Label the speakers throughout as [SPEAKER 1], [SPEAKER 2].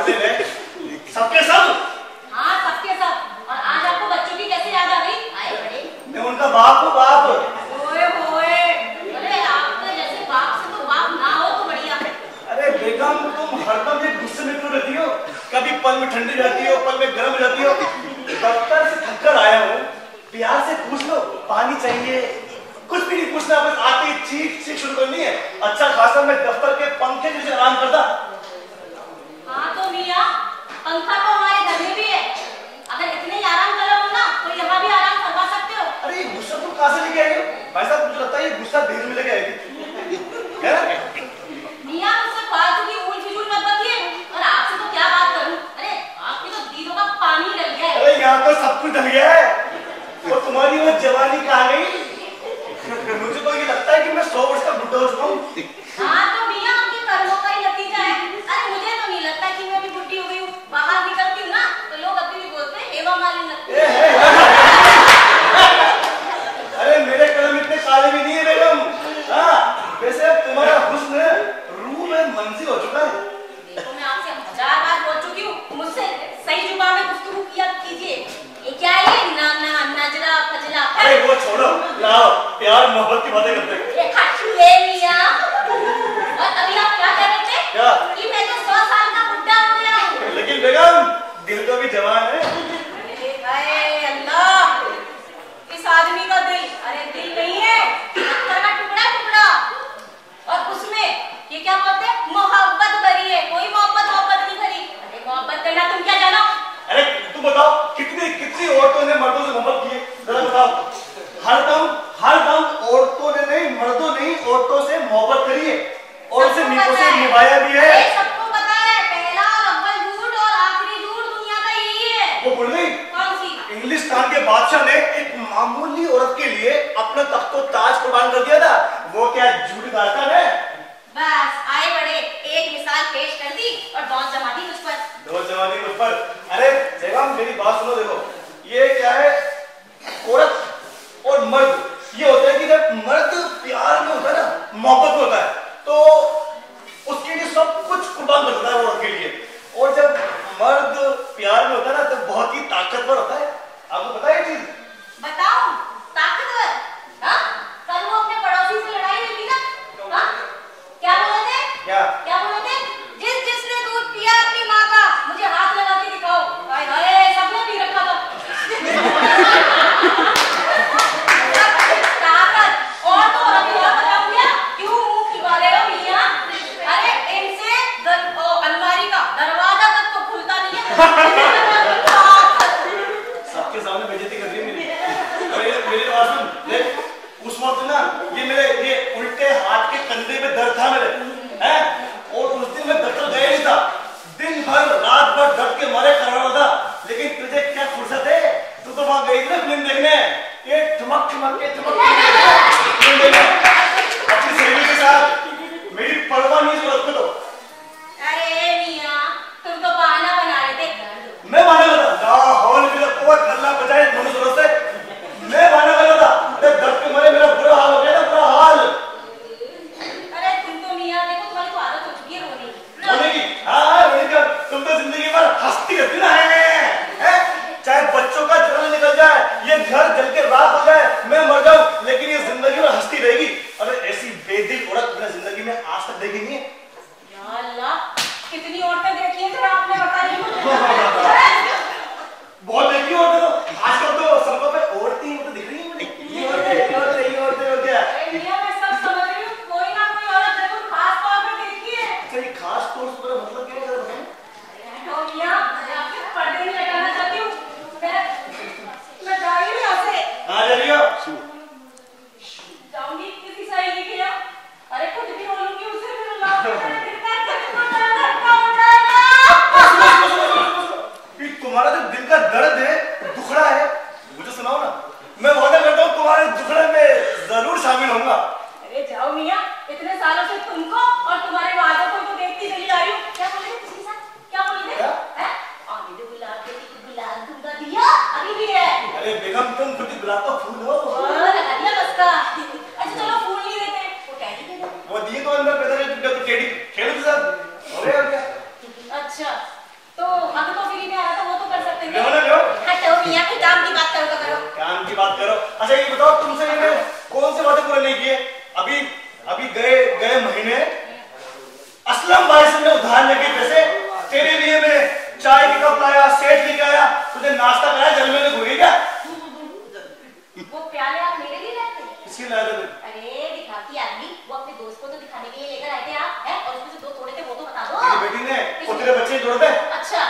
[SPEAKER 1] चले गए सबके सब।
[SPEAKER 2] हाँ सबके सब। और आज आपको बच्चों की कैसे याद आ गई? आए बड़े।
[SPEAKER 1] मैं उनका बाप हूँ, बाप।
[SPEAKER 2] ओए होए, अरे आपके जैसे बाप से तो बाप ना हो तो बढ़िया है।
[SPEAKER 1] अरे बेगम तुम हरदम एक गुस्से में क्यों रहती हो? कभी पल में ठंडी रहती हो, पल में गर्म रहती हो। दफ्तर से थक कर आया हूँ, प्यार से पूछ लो पानी चाहिए, कुछ भी नहीं पूछना, बस आते ही चीख चीख शुरू करनी है। अच्छा खासा मैं दफ्तर के पंखे नीचे आराम करता।
[SPEAKER 2] हाँ तो मियाँ, पंखा तो हमारे घर में भी है। अगर इतने ही आराम कर रहे हो ना तो यहाँ भी आराम करवा सकते हो।
[SPEAKER 1] अरे ये गुस्सा तुम कहाँ से लेके आई हो? भाई साहब मुझे लगता है ये गुस्सा दहेज में लेके आएगी। क्या?
[SPEAKER 2] मियाँ मुझसे फालतू की उल फिजूल मत बतिए। और आपसे तो क्या बात करूं? अरे आपकी तो दीदों का पानी डल गया है।
[SPEAKER 1] अरे यहाँ तो सब कुछ डल गया है। और तुम्हारी वो जवानी कहाँ गई? मुझे तो ये लगता है कि मैं 100 वर्ष का बुढ़ा हो चुका हूँ।
[SPEAKER 2] हाँ तो मियाँ आपके कर्मों का ही नतीजा है। अरे मुझे तो नहीं लगता कि मैं भी बुढ़ी हो गई हूँ। बाहर निकलती हूँ ना तो लोग अभी भी बोलते हैं हेमा मालिनी लगती है।
[SPEAKER 1] अरे मेरे कदम इतने काले भी नहीं है बेगम। हाँ वैसे अब तुम्हारा हुस्न रूह में मंजिल हो चुका है।
[SPEAKER 2] देखो मैं आपसे 1000 बार बोल चुकी हूँ, मुझसे सही जुबान में गुफ्तगू किया कीजिए। ये क्या है ये नजरा फजला?
[SPEAKER 1] अरे वो छोड़ो, लाओ प्यार मोहब्बत की बातें करते हैं।
[SPEAKER 2] ये खाटू ले लिया। और अभी आप क्या कह रहे थे?
[SPEAKER 1] क्या?
[SPEAKER 2] कि मैं तो 100 साल का बुढ़ा हो गया हूँ।
[SPEAKER 1] लेकिन बेगम दिल तो भी जवान है।
[SPEAKER 2] अरे अल्लाह, इस आदमी का दिल, अरे दिल नहीं है, पत्थर का टुकड़ा टुकड़ा। और उसमें ये क्या बोलते हैं, मोहब्बत भरी है। कोई मोहब्बत नहीं भरी। अरे मोहब्बत करना तुम क्या जानो?
[SPEAKER 1] अरे तुम बताओ कितनी कितनी औरतों ने मर्दों से मोहब्बत की है? जरा बताओ। हर दम औरतों ने नहीं, मर्दों नहीं, औरतों से मोहब्बत करी है और उसे निभाया भी है।
[SPEAKER 2] सबको पता है, पहला और अव्वल झूठ और आखिरी झूठ दुनिया का यही है।
[SPEAKER 1] वो भूल गई?
[SPEAKER 2] कौन सी?
[SPEAKER 1] इंग्लिस्तान के बादशाह ने एक मामूली औरत के लिए अपना तख्त व ताज कुर्बान कर दिया था। वो क्या झूठी दास्तान है?
[SPEAKER 2] बस आए बड़े, एक मिसाल पेश कर दी और दौड़ जमा दी मुझ पर।
[SPEAKER 1] दौड़ जमा दी मुझ पर? अरे बेगम मेरी बात सुनो, देखो ये क्या है, औरत और मर्द ये होता है कि जब मर्द प्यार में होता है ना, मोहब्बत में होता है, तो उसके लिए सब कुछ कुर्बान कर देता है वो औरत के लिए। और जब मर्द प्यार में होता है ना तो बहुत ही ताकतवर होता है। आपको पता है ये चीज?
[SPEAKER 2] बताओ ताकतवर? हाँ कल वो अपने पड़ोसी से लड़ाई हुई थी ना? हाँ क्या बोले थे? क्या बोले थे? जिसने दूध पिया अपनी माँ का मुझे हाथ लगा के दिखाओ। हाय हाय सबने पी रखा था। ताकत और तो अभी और बताऊंगा क्यों मुंह खिलवा रहे हो मियाँ? अरे इनसे अलमारी का काम की बात करो तो करो।
[SPEAKER 1] काम की बात करो। अच्छा ये बताओ तुमसे मैंने कौन सी बातें पूरे नहीं किए? अभी गए महीने असलम भाई से मैंने उधार लेके पैसे तेरे लिए मैं चाय की कप लाया, सेठ लेके आया, तुझे नाश्ता कराया, जल में घुरी क्या?
[SPEAKER 2] वो प्याले आप मेरे लिए लाए थे?
[SPEAKER 1] किसके लाए थे?
[SPEAKER 2] अरे दिखाती आदमी, वो अपने दोस्त को तो दिखाने के लिए लेकर आए थे आप, हैं? और उसमें से दो तोड़े थे, वो तो बता दो।
[SPEAKER 1] मेरी बेटी ने और तेरे बच्चे जोड़ दे।
[SPEAKER 2] अच्छा,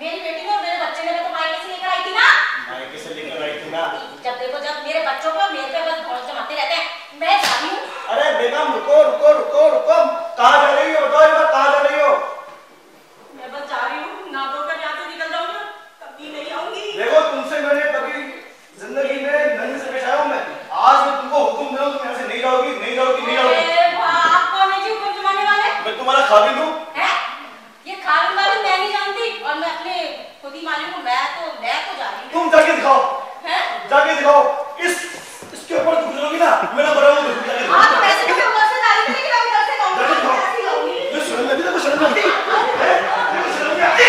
[SPEAKER 2] मेरी बेटी ने और मेरे बच्चे ने तो मायके से लेकर आई थी ना?
[SPEAKER 1] मायके से लेकर आई थी ना?
[SPEAKER 2] जब मेरे बच्चों को मेरे पे बस भौंस जमाते रहते हैं, मैं जा रही हूँ।
[SPEAKER 1] अरे बेगम रुको, कहाँ जा रही हो? बताओ एक बार, कहाँ जा रही हो?
[SPEAKER 2] मैं बस जा रही हूँ, ना धोकर यहाँ से निकल जाऊंगी, कभी नहीं आऊंगी।
[SPEAKER 1] देखो तुमसे मैंने कभी जिंदगी में नन्ही से पेश आया हूँ मैं। आज मैं तुमको हुक्म दे रहा हूँ, तुम यहाँ से नहीं जाओगी।
[SPEAKER 2] अरे आप कौन है जी हुक्म जमाने वाले?
[SPEAKER 1] मैं तुम्हारा खाविंद हूँ।
[SPEAKER 2] हैं? ये खाविंद वाली मैं नहीं जानती, और मैं अपने खुद ही मालिक हूँ। मैं तो जा रही हूँ।
[SPEAKER 1] तुम जाके दिखाओ।
[SPEAKER 2] हैं?
[SPEAKER 1] जाके दिखाओ। इसके ऊपर तुम गुजरोगी ना, मेरा बड़ा हूँ।
[SPEAKER 2] हाँ तो वैसे तो मैं ऊपर से तारीफ नहीं किया, उधर से कहूँगी।
[SPEAKER 1] जाके दिखाओ।
[SPEAKER 2] ऐसी कहूँगी।
[SPEAKER 1] ये शर्म लगती है, कुछ शर्म लगती है? शर्म नहीं आती?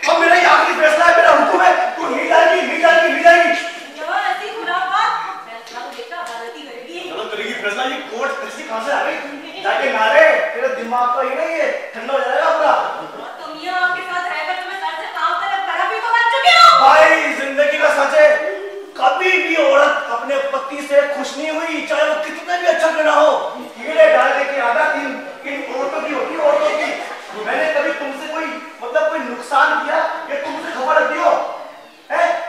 [SPEAKER 1] अब मेरा ये आखिरी फैसला है, मेरा हुक्म है, तू नहीं जाएगी।
[SPEAKER 2] यार ऐसी खुराफात, फैसला तो बेटा गलती करेगी।
[SPEAKER 1] चलो करेगी फैसला। ये कोर्ट कैसी कहाँ से आ गई? जाके नारे, तेरे दिमाग का ये नहीं है, ठंडा हो जाएगा पूरा।
[SPEAKER 2] तुम ये आपके साथ रहकर तुम्हें सर से पांव तक बर्फ ही तो बन चुके हो।
[SPEAKER 1] भाई जिंदगी का सच है, कभी भी औरत अपने पति से खुश नहीं हुई, चाहे वो कितना भी अच्छा करना हो। कीड़े डालने की आदत इन औरतों की होती है, औरतों की। मैंने कभी तुमसे कोई नुकसान किया या तुमसे खबर रखी हो?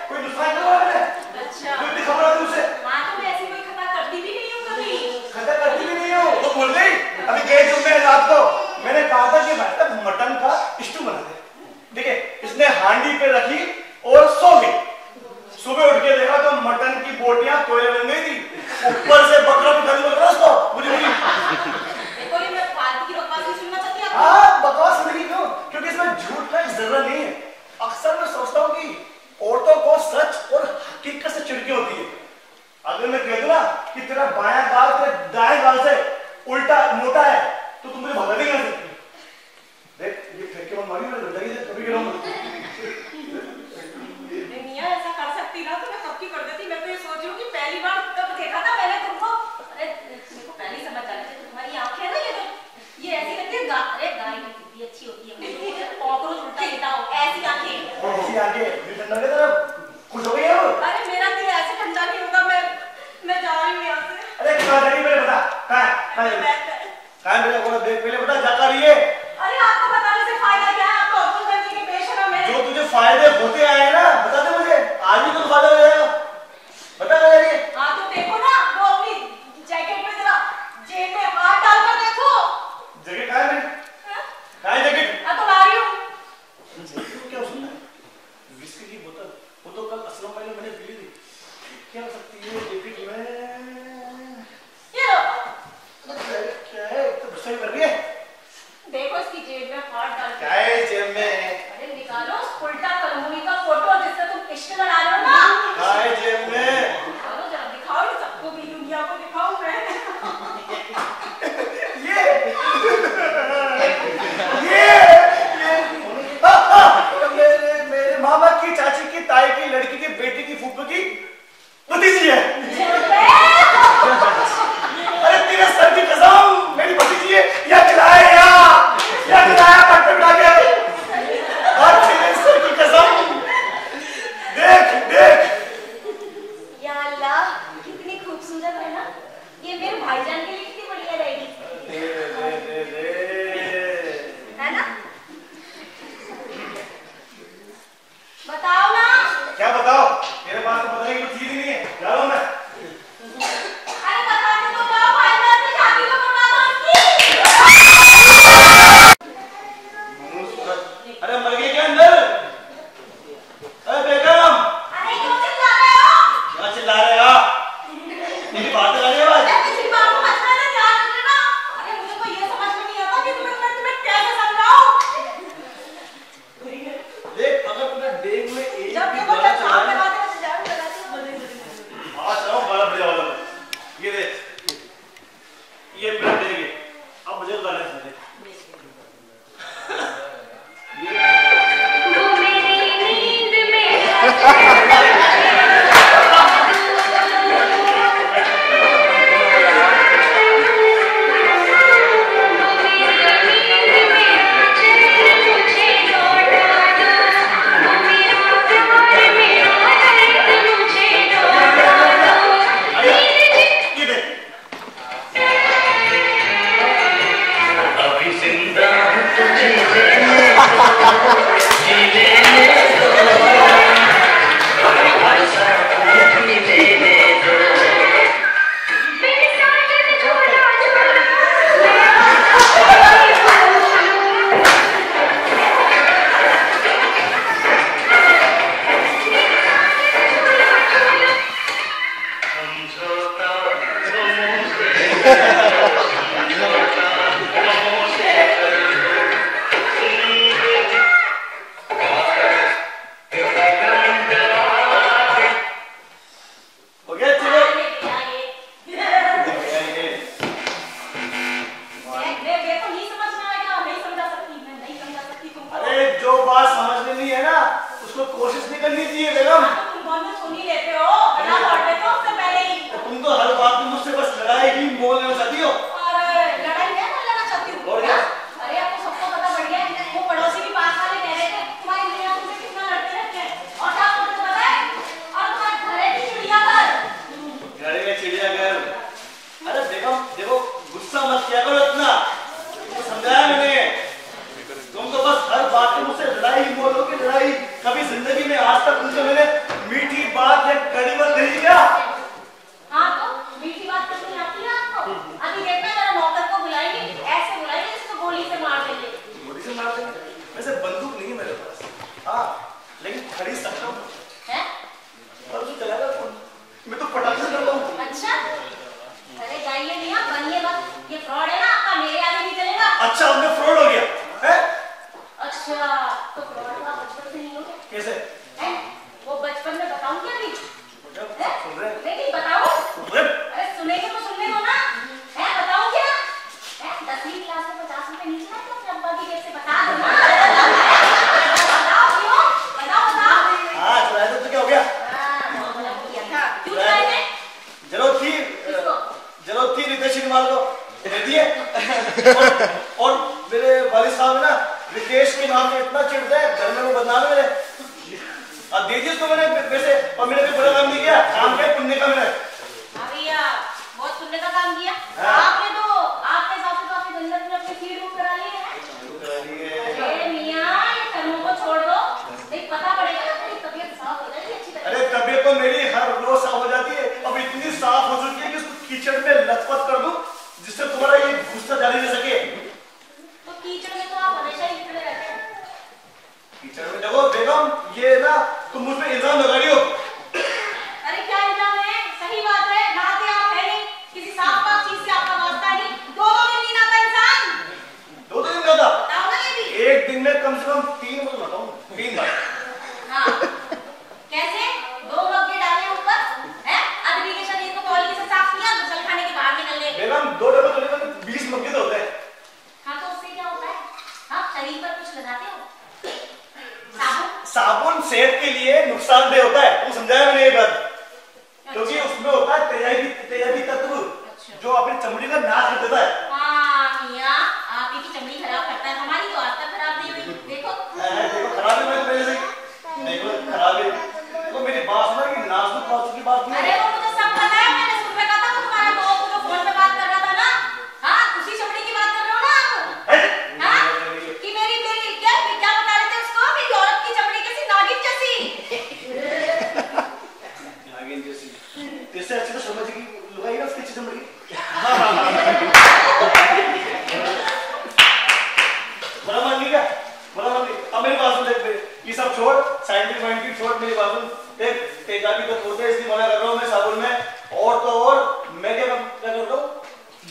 [SPEAKER 1] कोई नुकसान किया मैंने?
[SPEAKER 2] अच्छा।
[SPEAKER 1] कोई खबर रखी उसे?
[SPEAKER 2] हाँ तो मैं ऐसी कोई खता करती भी नहीं हूँ कभी।
[SPEAKER 1] खता करती भी नहीं हो तो बोल गई। अभी गए तुम में रात को मैंने कहा था कि भाई मटन का स्टू बना दे, ठीक है? इसने हांडी पे रखी और सो गई। सुबह उठ के देखा तो मटन की बोटियां कोयले बन गई थी, ऊपर से बकरा भी खरीद बकरा उसको मुझे
[SPEAKER 2] देखो ये मैं फालतू की बकवास नहीं सुनना चाहती आपको।
[SPEAKER 1] हाँ बकवास नहीं क्यों? क्योंकि इसमें झूठ का जरूरत नहीं है। अक्सर मैं सोचता हूँ कि औरतों को सच और हकीकत से चिढ़ती होती है। अगर मैं कह दूं ना कि तेरा बायां गाल तेरे दाएं गाल से उल्टा मोटा है तो तुम मुझे भगा नहीं कर सकती। देख ये फेंक के मत मारी, मैं जिंदगी से कभी गिराऊंगा।
[SPEAKER 2] मियां ऐसा कर सकती ना तो मैं कब की कर देती। मैं तो ये सोच रही हूँ कि पहली बार तब देखा था मैंने तुमको, अरे मेरे को पहले ही समझ आ रहा था तुम्हारी आंखें है ना, ये ऐसी लगती है। अरे गाय की कितनी अच्छी होती है, कॉकरोच उल्टा लेटा हो, ऐसी आंखें।
[SPEAKER 1] ऐसी आंखें दिल ठंडा के तरफ खुश हो गई है वो।
[SPEAKER 2] अरे मेरा दिल ऐसे ठंडा नहीं होगा। मैं जा रही हूँ यहाँ से।
[SPEAKER 1] अरे कहाँ जा रही है? पहले बता, कहाँ है? कहाँ है?
[SPEAKER 2] बैठ
[SPEAKER 1] कहाँ है मेरा? पहले बता, जा कर रही है? तुमसे मैंने मीठी बात या कड़ी बात कही क्या?
[SPEAKER 2] हाँ तो मीठी बात करनी आती है आपको? अभी देखना जरा नौकर को बुलाएंगे, ऐसे बुलाएंगे जिसको गोली से मार देंगे।
[SPEAKER 1] गोली से मार देंगे? वैसे बंदूक नहीं है मेरे पास, हाँ लेकिन खरीद सकता हूँ।
[SPEAKER 2] हैं?
[SPEAKER 1] और तू चलाएगा कौन? मैं तो पटाखे से डरता हूँ।
[SPEAKER 2] अच्छा? अरे जाइए मियाँ, बनिए मत, ये फ्रॉड है ना आपका, मेरे आगे नहीं चलेगा।
[SPEAKER 1] अच्छा अब मैं फ्रॉड हो गया है?
[SPEAKER 2] अच्छा तो फ्रॉड का बचपन से नहीं हो गया?
[SPEAKER 1] कैसे?
[SPEAKER 2] हैं? वो बचपन में बताऊं क्या अभी?
[SPEAKER 1] सुन रहे?
[SPEAKER 2] लेकिन बताऊं? अरे सुनेंगे तो सुनने दो ना। हैं बताऊं क्या? हैं 10वीं क्लास में 50 रुपए नीचे ना तो अब्बा की जेब से बता दो ना। बताओ क्यों? बताओ।
[SPEAKER 1] हाँ चलाया तो क्या हो गया?
[SPEAKER 2] क्यों चलाए थे?
[SPEAKER 1] जरूरत थी रितेश कुमार को दे दिए। और मेरे वालिद साहब है ना रितेश के नाम पे इतना चिढ़ते हैं, घर में वो बदनाम है मेरे। अब दे दिए उसको मैंने वैसे, और मैंने कोई बड़ा काम नहीं किया, काम किया पुण्य का मैंने।
[SPEAKER 2] हाँ भैया बहुत पुण्य का काम किया।
[SPEAKER 1] हाँ।
[SPEAKER 2] आपने तो आपके हिसाब से तो आपने जन्नत में अपनी सीट बुक करा ली है। अरे मियाँ ये कर्मों को छोड़ दो, एक पता पड़ेगा ना तेरी तबीयत साफ हो जाएगी अच्छी तरह।
[SPEAKER 1] अरे तबीयत तो मेरी हर रोज साफ हो जाती है, अब इतनी साफ हो चुकी है कि उसको कीचड़ में लथपथ कर दूं जिससे तुम्हारा ये गुस्सा जारी रह सके।
[SPEAKER 2] तो कीचड़ में तो आप हमेशा ही निकले रहते हैं।
[SPEAKER 1] कीचड़ में देखो बेगम, ये ना तुम मुझ पे इल्जाम लगा रही हो।
[SPEAKER 2] अरे क्या इल्जाम है? सही बात है, नहाते आप है नहीं, किसी साफ पाक चीज से आपका वास्ता नहीं। 2-2 दिन नहीं नहाता इंसान।
[SPEAKER 1] 2 दिन नहाता?
[SPEAKER 2] बताओ ना ये भी।
[SPEAKER 1] एक दिन में कम से कम 3 बार नहाता हूँ, 3 बार।
[SPEAKER 2] हाँ कैसे? 2 मग्गे डाले ऊपर हैं, आदमी के शरीर को पॉली से साफ किया, गुसल खाने के बाहर निकल गए।
[SPEAKER 1] बेगम 2 डब्बे तो नहीं, 20 मग्गे तो होते हैं।
[SPEAKER 2] हाँ तो उससे क्या होता है? हाँ शरीर पर कुछ लगाते हो?
[SPEAKER 1] साबुन सेहत के लिए नुकसानदेह होता है, तुम समझाया मैंने ये बात, क्योंकि उसमें होता है तेजाबी तत्व जो अपनी चमड़ी का नाश कर देता है।
[SPEAKER 2] हाँ मियाँ आप ही की चमड़ी खराब करता है, हमारी तो आज तक खराब नहीं हुई। देखो
[SPEAKER 1] देखो खराब है, मैं पहले से देखो खराब है। देखो मेरी बात सुनो कि नाजुक बात की बात नहीं।
[SPEAKER 2] अरे वो मुझे सब पता है, मैंने सुन में कहा था वो तुम्हारा दोस्त जो फोन पे बात कर रहा था ना। हाँ उसी चमड़ी की बात कर रहे हो ना आप? हाँ कि मेरी क्या बता रहे थे उसको? मेरी औरत की चमड़ी कैसी, नागिन जैसी।
[SPEAKER 1] नागिन जैसी? तेरे अच्छी तो शर्मा जी की लुगाई है उसकी चमड़ी। बड़ा मान ली क्या? बड़ा मान ली। अब मेरी बात सुन, ये सब छोड़, साइंटिफिक माइंड की छोड़, मेरी बात सुन। देख तेजाबी तो होते हैं, इसलिए मना कर रहा हूँ मैं साबुन में। और तो और मैं क्या करता हूँ,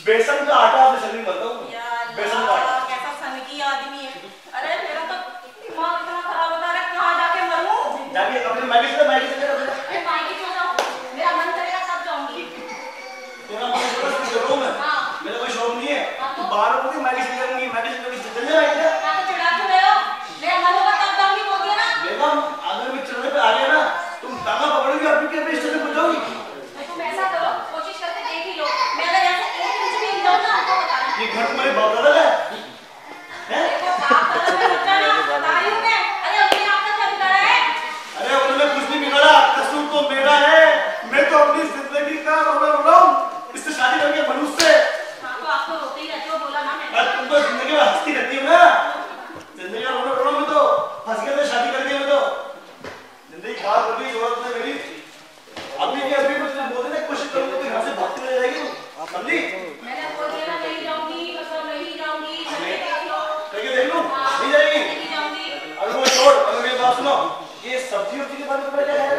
[SPEAKER 1] बेसन का आटा अपने शरीर में भरता हूँ। बेसन का आटा।
[SPEAKER 2] कैसा सनकी आदमी है। अरे मेरा तो दिमाग इतना खराब होता है, कहाँ जाके मरूं?
[SPEAKER 1] जाके अपने मायके से
[SPEAKER 2] मायके क्यों जाऊं? मेरा मन करेगा तब जाऊंगी।
[SPEAKER 1] तेरा मन करेगा तब जाऊं मैं?
[SPEAKER 2] हाँ।
[SPEAKER 1] मेरा कोई शौक नहीं है।
[SPEAKER 2] हाँ तो?
[SPEAKER 1] बाहर होती मायके से जाऊंगी, मायके से जाऊंगी, चलने आएगा।
[SPEAKER 2] हाँ तो चिढ़ा क्यों रहे हो? मेरा मन होगा तब जाऊंगी बोल दिया ना।
[SPEAKER 1] बेगम अगर मैं चलने पे आ गया ना, तुम टांगा पकड़ोगी और फिर अपने स्टेशन पे जाओगी।
[SPEAKER 2] तो तुम ऐसा करो, कोशिश करके देख ही लो, मैं अगर ऐसे 1 इंच भी हिल जाऊं ना तो बताना।
[SPEAKER 1] ये घर तुम्हारे बाप दादा का है?
[SPEAKER 2] देखो बाप दादा मैं बच्चा ना, बता रही हूँ मैं। अरे उन्होंने आपका क्या बिगाड़ा है?
[SPEAKER 1] अरे उन्होंने कुछ नहीं बिगाड़ा, कसूर तो मेरा है। मैं तो अपनी जिंदगी का रोना रो रहा हूँ, इससे शादी करके मनुष्य से।
[SPEAKER 2] हाँ तो आप तो रोते ही रहते हो, बोला ना मैंने।
[SPEAKER 1] तुम तो जिंदगी में हंसती रहती हो ना, जिंदगी का रोना रो रहा हूँ मैं तो, हंस के शादी कर दी मैं तो। जिंदगी खराब कर दी औरत ने मेरी। अभी मैं बोलने की कोशिश करूंगा तो घर से भागती रह जाएगी तू, समझी?
[SPEAKER 2] मैंने बोल दिया ना नहीं जाऊंगी, मतलब नहीं जाऊंगी, करके देख लो।
[SPEAKER 1] करके देख लूं?
[SPEAKER 2] हाँ,
[SPEAKER 1] नहीं जाएगी?
[SPEAKER 2] नहीं जाऊंगी।
[SPEAKER 1] अगर वो छोड़, अगर मेरी बात सुनो, ये सब्जी के बारे में क्या है?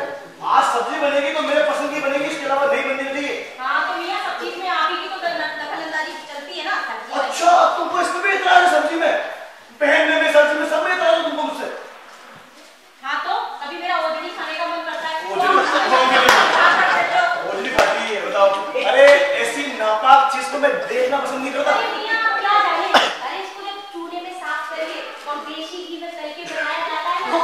[SPEAKER 1] आज सब्जी बनेगी तो मेरे पसंद की बनेगी, इसके अलावा नहीं बननी चाहिए।
[SPEAKER 2] हाँ तो मियाँ सब चीज में आप ही की तो दखलंदाजी चलती है ना।
[SPEAKER 1] अच्छा तुमको इसमें भी इतराज है? सब्जी में, पहनने में, सब्जी में, सब में इतराज है तुमको मुझसे?
[SPEAKER 2] हाँ तो कभी मेरा ओजड़ी खाने का मन करता है।
[SPEAKER 1] ओजड़ी खाती है बताओ? अरे ऐसी नापाक चीज को मैं देखना पसंद नहीं करता।
[SPEAKER 2] अरे मियाँ आप क्या जाने, अरे इसको जब चूल्हे में साफ करके और देशी घी में तल के बनाया जाता है ना,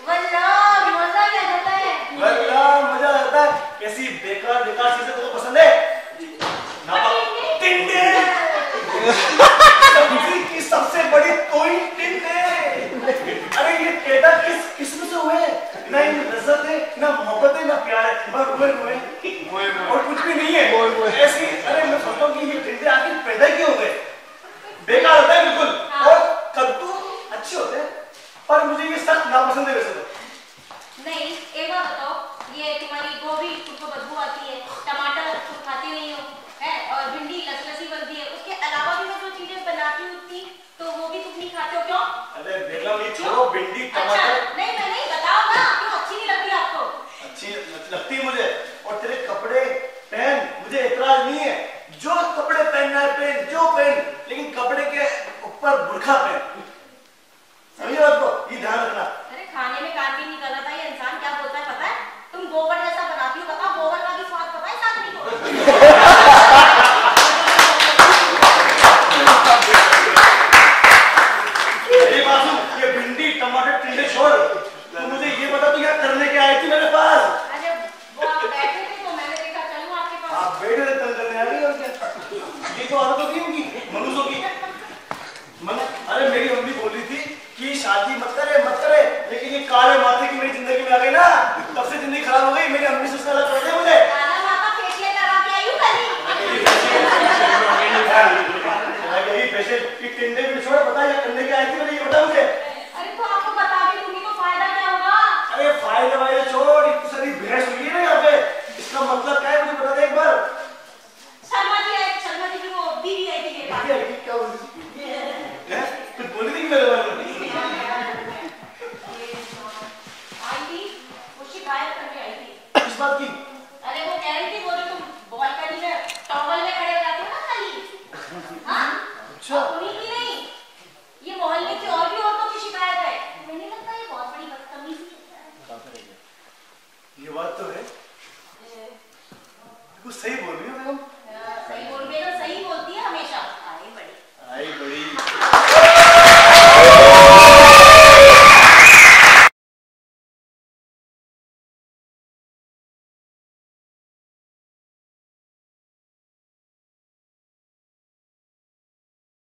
[SPEAKER 2] वल्लाह मजा क्या आता है।
[SPEAKER 1] वल्लाह मजा आता है। कैसी बेकार चीजें तुमको पसंद है? नापाक टिंडे। सब्जी की सबसे बड़ी कोई टिंडे। अरे ये पैदा किस्म से हुए? ना इनमें लज्जत है, ना मोहब्बत है, ना प्यार है, बस रोए और कुछ भी नहीं है ऐसी। अरे मैं सोचता हूँ कि ये टिंडे आखिर पैदा क्यों हो गए? बेकार होता है बिल्कुल। और कद्दू अच्छे होते हैं, पर मुझे ये सख्त नापसंद है वैसे तो।
[SPEAKER 2] नहीं, एक बात बताओ, ये तुम्हारी गोभी तुमको बदबू आती है, टमाटर तुम खाते नहीं हो, है, और भिंडी लसलसी बनती है, उसके अलावा भी मैं जो चीजें बनाती हूँ तो वो भी तुम नहीं खाते हो, क्यों?
[SPEAKER 1] अरे बेगम ये छोड़ो, भिंडी टमाटर